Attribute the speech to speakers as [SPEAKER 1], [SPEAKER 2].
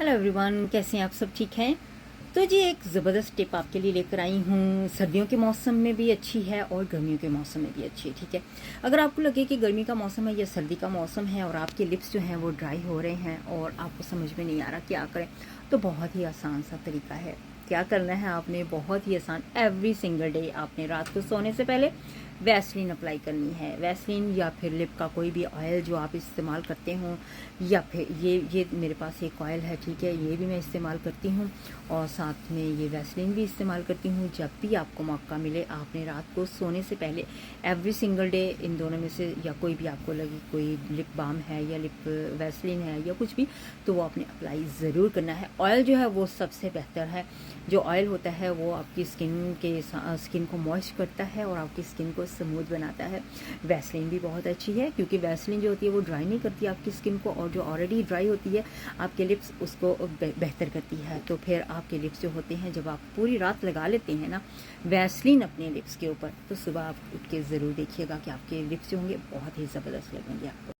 [SPEAKER 1] Hello everyone, कैसे हैं आप? सब ठीक हैं? तो जी एक ज़बरदस्त टिप आपके लिए लेकर आई हूँ। सर्दियों के मौसम में भी अच्छी है और गर्मियों के मौसम में भी अच्छी है। ठीक है, अगर आपको लगे कि गर्मी का मौसम है या सर्दी का मौसम है और आपके लिप्स जो हैं वो ड्राई हो रहे हैं और आपको समझ में नहीं आ रहा क्या करें, तो बहुत ही आसान सा तरीका है। क्या करना है आपने? बहुत ही आसान। एवरी सिंगल डे आपने रात को सोने से पहले वैसलीन अप्लाई करनी है। वैसलीन या फिर लिप का कोई भी ऑयल जो आप इस्तेमाल करते हो, या फिर ये मेरे पास एक ऑयल है, ठीक है, ये भी मैं इस्तेमाल करती हूँ और साथ में ये वैसलीन भी इस्तेमाल करती हूँ। जब भी आपको मौका मिले आपने रात को सोने से पहले एवरी सिंगल डे इन दोनों में से या कोई भी आपको लगे, कोई लिप बाम है या लिप वैसलीन है या कुछ भी, तो वो आपने अप्लाई ज़रूर करना है। ऑयल जो है वो सबसे बेहतर है। जो ऑयल होता है वो आपकी स्किन को मॉइस्ट करता है और आपकी स्किन को स्मूथ बनाता है। वैसलीन भी बहुत अच्छी है क्योंकि वैसलीन जो होती है वो ड्राई नहीं करती आपकी स्किन को, और जो ऑलरेडी ड्राई होती है आपके लिप्स उसको बेहतर करती है। तो फिर आपके लिप्स जो होते हैं, जब आप पूरी रात लगा लेते हैं ना वैसलीन अपने लिप्स के ऊपर, तो सुबह आप उठ के ज़रूर देखिएगा कि आपके लिप्स जो होंगे बहुत ही ज़बरदस्त लगेंगे आपको।